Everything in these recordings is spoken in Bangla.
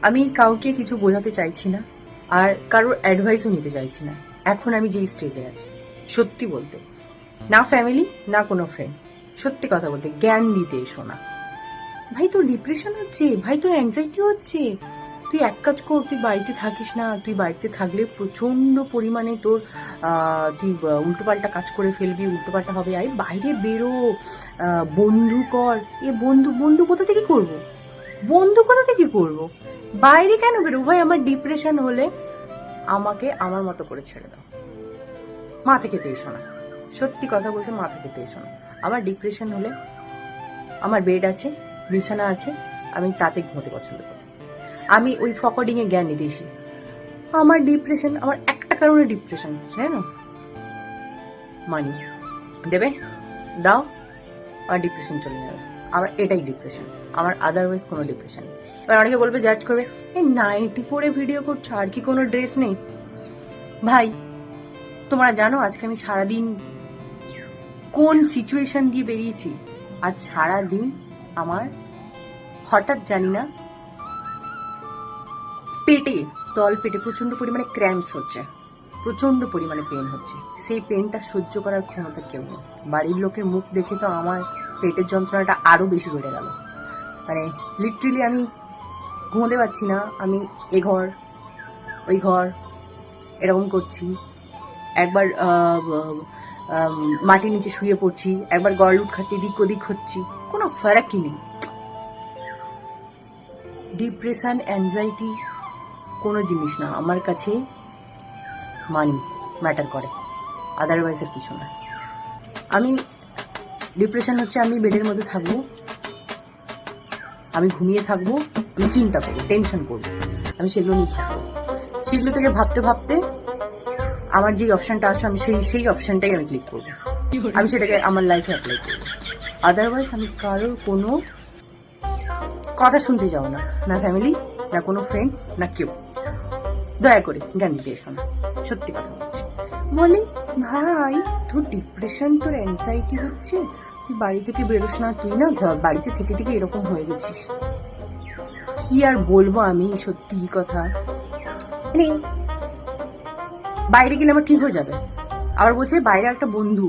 আমি কাউকে কিছু বোঝাতে চাইছি না, আর কারোর অ্যাডভাইসও নিতে চাইছি না। এখন আমি যেই স্টেজে আছি, সত্যি বলতে, না ফ্যামিলি না কোনো ফ্রেন্ড, সত্যি কথা বলতে জ্ঞান দিতে এসো না। ভাই তোর ডিপ্রেশন হচ্ছে, ভাই তোর অ্যাংজাইটি হচ্ছে, তুই এক কাজ কর, তুই বাড়িতে থাকিস না। তুই বাড়িতে থাকলে প্রচন্ড পরিমাণে তোর তুই উল্টোপাল্টা কাজ করে ফেলবি, উল্টোপাল্টা হবে। আরে বাইরে বেরো, বন্ধু কর। বন্ধু বন্ধু কোথা থেকে করবো? বন্ধু কোথা থেকে করবো? বাইরে কেন বেরো? ভাই আমার ডিপ্রেশন হলে আমাকে আমার মতো করে ছেড়ে দাও, মাথা খেতে এসো না। সত্যি কথা বলতে মাথা খেতে এসো না। আমার ডিপ্রেশন হলে আমার বেড আছে, বিছানা আছে, আমি তাতে ঘুমোতে পছন্দ করি। আমি ওই ফকডিং এ জ্ঞান নিতে এসি। আমার ডিপ্রেশন, আমার একটা কারণে ডিপ্রেশন, জানো? মানি দেবে, দাও, আর ডিপ্রেশন চলে যাবে। আমার এটাই ডিপ্রেশন, আমার আদারওয়াইজ কোনো ডিপ্রেশন নেই। এবার অনেকে বলবে, জাজ করবে, এই নাইটি পরে ভিডিও করছো, আর কি কোনো ড্রেস নেই? ভাই তোমরা জানো আজকে আমি সারাদিন কোন সিচুয়েশন দিয়ে বেরিয়েছি? আজ সারাদিন আমার হঠাৎ জানি না পেটে, তল পেটে প্রচন্ড পরিমাণে ক্র্যাম্পস হচ্ছে, প্রচন্ড পরিমাণে পেন হচ্ছে। সেই পেনটা সহ্য করার ক্ষমতা কেউ নেই। বাড়ির লোকের মুখ দেখে তো আমার পেটের যন্ত্রণাটা আরো বেশি বেড়ে গেল। মানে লিটারেলি আমি ঘুমোতে পারছি না। আমি এ ঘর ওই ঘর এরকম করছি, একবার মাটির নিচে শুয়ে পড়ছি, একবার গড়লুট খাচ্ছি, এদিক ওদিক হচ্ছি, কোনো ফারাকই নেই। ডিপ্রেশন, অ্যাংজাইটি কোনো জিনিস না আমার কাছে। মানি ম্যাটার করে, আদারওয়াইজ আর কিছু না। আমি ডিপ্রেশন হচ্ছে আমি বেডের মধ্যে থাকবো, আমি ঘুমিয়ে থাকবো, আমি চিন্তা করবো, টেনশন করবো, আমি সেগুলো নিয়ে থাকবো। সেগুলো থেকে ভাবতে ভাবতে আমার যে অপশনটা আসে আমি সেই অপশনটাই আমি ক্লিক করবো, আমি সেটাকে আমার লাইফে অ্যাপ্লাই করবো। আদারওয়াইজ আমি কারোর কোনো কথা শুনতে যাও না, না ফ্যামিলি, না কোনো ফ্রেন্ড, না কেউ। দয়া করে জ্ঞান দিতে এসো না, সত্যি কথা বলছি। বলে ভাই তোর ডিপ্রেশন, তোর অ্যাংজাইটি হচ্ছে, তুই বাড়ি থেকে বেরোস না, তুই না বাড়িতে থেকে থেকে এরকম হয়ে গেছিস। কি আর বলবো আমি, সত্যি কথা। মানে বাইরে গেলে আমার ঠিক হয়ে যাবে, আবার বলছে বাইরে একটা বন্ধু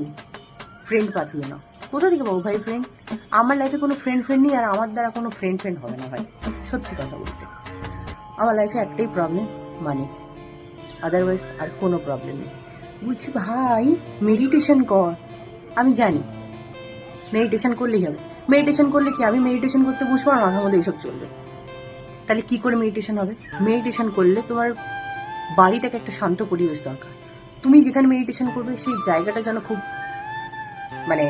ফ্রেন্ড পাতিয়ে না। কোথা থেকে পাবো ভাই ফ্রেন্ড? আমার লাইফে কোনো ফ্রেন্ড নেই, আর আমার দ্বারা কোনো ফ্রেন্ড হবে না ভাই, সত্যি কথা বলতে। আমার লাইফে একটাই প্রবলেম, মানি, আদারওয়াইজ আর কোনো প্রবলেম নেই। বলছি ভাই মেডিটেশন কর। আমি জানি মেডিটেশন করলেই হবে। মেডিটেশন করলে কি আমি মেডিটেশন করতে বসবো আর মাথার মধ্যে এইসব চলবে? তাহলে কি করে মেডিটেশন হবে? মেডিটেশন করলে তোমার বাড়িটাকে একটা শান্ত পরিবেশ দরকার। তুমি যেখানে মেডিটেশন করবে সেই জায়গাটা যেন খুব মানে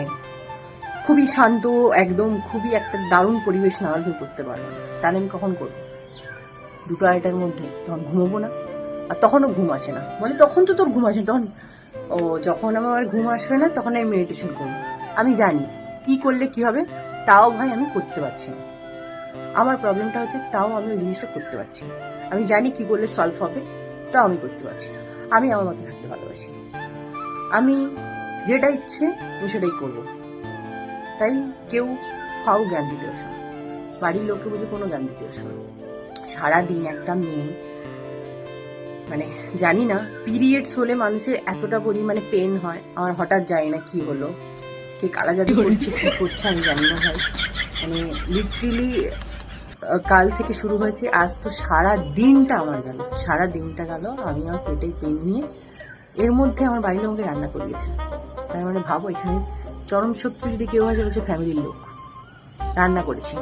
খুবই শান্ত, একদম খুবই একটা দারুণ পরিবেশ না হলে করতে পারবো না। তাহলে আমি কখন করবো? দুটো আড়াইটার মধ্যে তখন ঘুমোবো না, আর তখনও ঘুম আসে না। বলে তখন তো তোর ঘুম আসে, তখন যখন আমার ঘুম আসবে না তখন আমি মেডিটেশন করবো। আমি জানি কি করলে কি হবে, তাও ভাই আমি করতে পারছি না। আমার প্রবলেমটা হচ্ছে তাও আমি ওই জিনিসটা করতে পারছি না। আমি জানি কি করলে সলভ হবে, তাও আমি করতে পারছি না। আমি আমার মতো থাকতে ভালোবাসি, আমি যেটা ইচ্ছে আমি সেটাই করবো। তাই কেউ ফাও জ্ঞান দিতে আসো, বাড়ির লোককে বুঝে কোনো জ্ঞান দিতে আসো। সারাদিন একটা মেয়ে, মানে জানি না পিরিয়ডস হলে মানুষের এতটা পরিমাণে পেন হয়। আমার হঠাৎ জানি না কি হলো, কে কালা জাদু করছে কি করছে আমি জানি না ভাই। মানে লিটারেলি কাল থেকে শুরু হয়েছে, আজ তো সারা দিনটা আমার গেল, সারা দিনটা গেল আমি আমার পেটে পেন নিয়ে। এর মধ্যে আমার বাড়ির লোককে রান্না করিয়েছে। তাই মানে ভাবো, এখানে চরম শত্রু যদি কেউ হয় সেটা হচ্ছে ফ্যামিলির লোক। রান্না করেছি,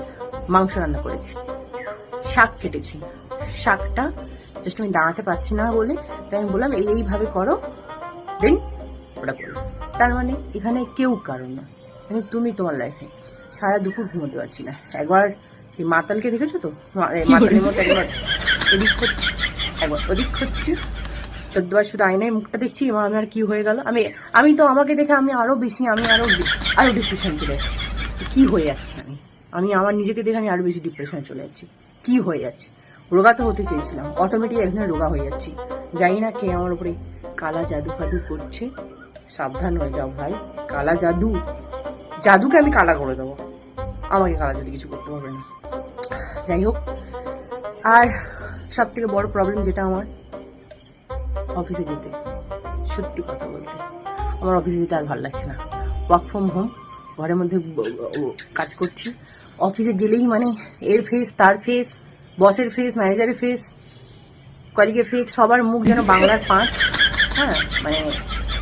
মাংস রান্না করেছি, শাক কেটেছি, শাকটা জাস্ট আমি দাঁড়াতে পারছি না বলে তাই আমি বললাম এইভাবে করো, দেন ওটা করো। তার মানে এখানে কেউ কারণ না, মানে তুমি তোমার লাইফে। সারা দুপুর ঘুমোতে পারছি না। একবার সেই মাতালকে দেখেছো তো, মাতালের মতো একবার এদিক করছি, একবার ওদিক করছি, 14 বার শুধু আয়নায় মুখটা দেখছি। এবং আমি আর কি হয়ে গেল, আমি তো আমাকে দেখে আমি আরো বেশি, আমি আরো ডিপ্রেশন চলে যাচ্ছি। কি হয়ে যাচ্ছে আমি আমার নিজেকে দেখে আমি আরো বেশি ডিপ্রেশনে চলে যাচ্ছি। কি হয়ে যাচ্ছে? রোগা তো হতে চেয়েছিলাম, অটোমেটিক এখানে রোগা হয়ে যাচ্ছি। জানি না কে আমার উপরে কালা জাদু ফাদু করছে। সাবধান হয়ে যাও ভাই, কালা জাদুকে আমি কালা করে দেবো, আমাকে কালা জাদু কিছু করতে পারবে না। যাই হোক, আর সব থেকে বড় প্রবলেম যেটা আমার, অফিসে যেতে, সত্যি কথা বলতে আমার অফিসে যেতে আর ভালো লাগছে না। ওয়ার্ক ফ্রম হোম, ঘরের মধ্যে কাজ করছি। অফিসে গেলেই মানে এর ফেস, তার ফেস, বসের ফেস, ম্যানেজারের ফেস, কলিগের ফেস, সবার মুখ যেন বাংলার 5। হ্যাঁ, মানে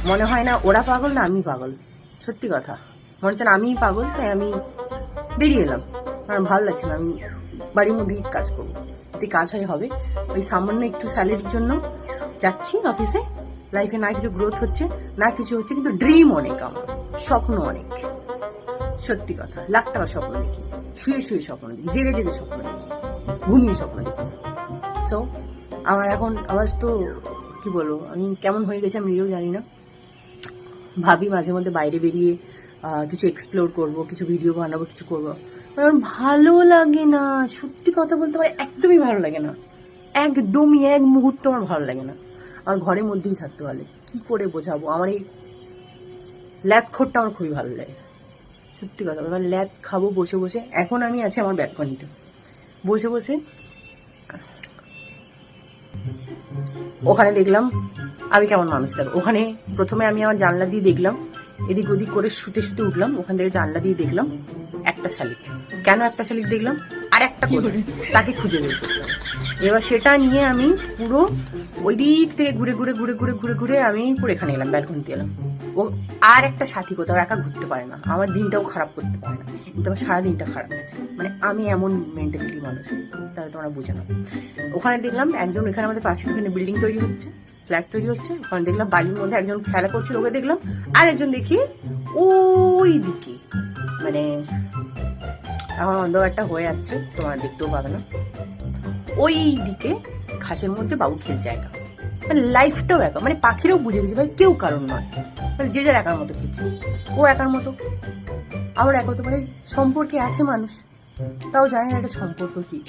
মনে হয় না ওরা পাগল না আমি পাগল। সত্যি কথা, মনে হচ্ছে না আমিই পাগল। তাই আমি বেরিয়ে এলাম, আমার ভালো লাগছে না। আমি বাড়ির মধ্যেই কাজ করবো, যদি কাজ হয় হবে। ওই সামান্য একটু স্যালারির জন্য যাচ্ছি অফিসে। লাইফে না কিছু গ্রোথ হচ্ছে, না কিছু হচ্ছে, কিন্তু ড্রিম অনেক, আমার স্বপ্ন অনেক। সত্যি কথা, লাখ টাকার স্বপ্ন দেখি, শুয়ে শুয়ে স্বপ্ন দেখি, জেগে জেগে স্বপ্ন দেখি, ঘুমিয়ে স্বপ্ন দেখি। সো আমার এখন আবার তো কি বলবো, আমি কেমন হয়ে গেছে আমি নিজেও জানি না। ভাবি মাঝে মধ্যে বাইরে বেরিয়ে কিছু এক্সপ্লোর করব, কিছু ভিডিও বানাবো, কিছু করবো। আমার ভালো লাগে না, সত্যি কথা বলতে আমার একদমই ভালো লাগে না, একদমই এক মুহূর্ত আমার ভালো লাগে না। আমার ঘরের মধ্যেই থাকতে ভালো লাগে। কি করে বোঝাবো, আমার এই ল্যাদ খোরটা আমার খুবই ভালো লাগে, সত্যি কথা। এবার ল্যাদ খাবো বসে বসে। এখন আমি আছি আমার ব্যালকনিতে বসে বসে, ওখানে দেখলাম আমি কেমন মানুষ লাগে। ওখানে প্রথমে আমি আমার জানলা দিয়ে দেখলাম, এদিক ওদিক করে শুতে শুতে উঠলাম, ওখান থেকে জানলা দিয়ে দেখলাম একটা শালিক। কেন একটা শালিক দেখলাম, আর একটা করে তাকে খুঁজে বের করলাম। এবার সেটা নিয়ে আমি পুরো ওই দিক থেকে ঘুরে ঘুরে ঘুরে ঘুরে ঘুরে ঘুরে আমি পুরো এখানে এলাম, ব্যালকনিতে এলাম। ও আর একটা সাথী, কোথাও একা ঘুরতে পারে না, আমার দিনটাও খারাপ করতে পারে না, কিন্তু আমার সারাদিনটা খারাপ গেছে। মানে আমি এমন মেন্টালিটি মানুষ, তাহলে তোমরা বুঝে নাও। ওখানে দেখলাম একজন, এখানে আমাদের পাশে এখানে বিল্ডিং তৈরি হচ্ছে, ফ্ল্যাট তৈরি হচ্ছে। ওখানে দেখলাম বাড়ির মধ্যে একজন খেলা করছিল, ওকে দেখলাম। আর একজন দেখি ওই দিকে, মানে আমার অন্ধকারটা হয়ে যাচ্ছে, তোমরা দেখতেও পাবে না, ওই দিকে ঘাসের মধ্যে বাবু খেলছে একা। মানে লাইফটাও একা, মানে পাখিরাও বুঝে গেছে ভাই কেউ কারণ নয়, মানে যে যার একার মতো খেলছে, ও একার মতো, আমার একা তো। মানে সম্পর্কে আছে মানুষ, তাও জানি না একটা সম্পর্ক কি।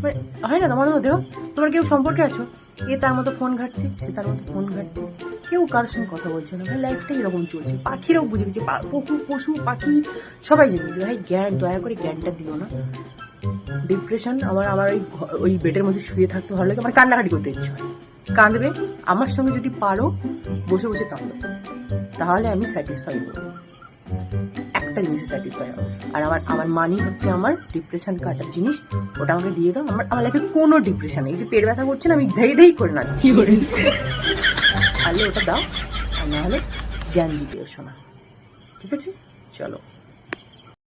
মানে হয় না তোমার মধ্যেও, তোমার কেউ সম্পর্কে আছো, এ তার মতো ফোন ঘাটছে, সে তার মতো ফোন ঘাটছে, কেউ কারোর সঙ্গে কথা বলছে না। লাইফটা এরকম চলছে। পাখিরাও বুঝে গেছে, পশু পাখি সবাই জেনে গেছে। ভাই জ্ঞান, দয়া করে জ্ঞানটা দিও না। ডিপ্রেশন, আমার ওই বেডের মধ্যে শুয়ে থাকতে ভালো লাগে, আমার কান্নাকাটি করতে ইচ্ছে হয়। কাঁদবে, আমার সঙ্গে যদি পারো বসে বসে কাঁদো, তাহলে আমি স্যাটিসফাই হবো, একটা জিনিসে স্যাটিসফাই হবো। আর আমার মানি হচ্ছে আমার ডিপ্রেশন কাটার জিনিস, ওটা আমাকে দিয়ে দাও। আমার লাইফে কোনো ডিপ্রেশন নেই। যে পেট ব্যথা করছে না, আমি ধেই ধেই করে না কি করে, তাহলে ওটা দাও, আর না হলে জ্ঞান দিতে শোনা। ঠিক আছে, চলো।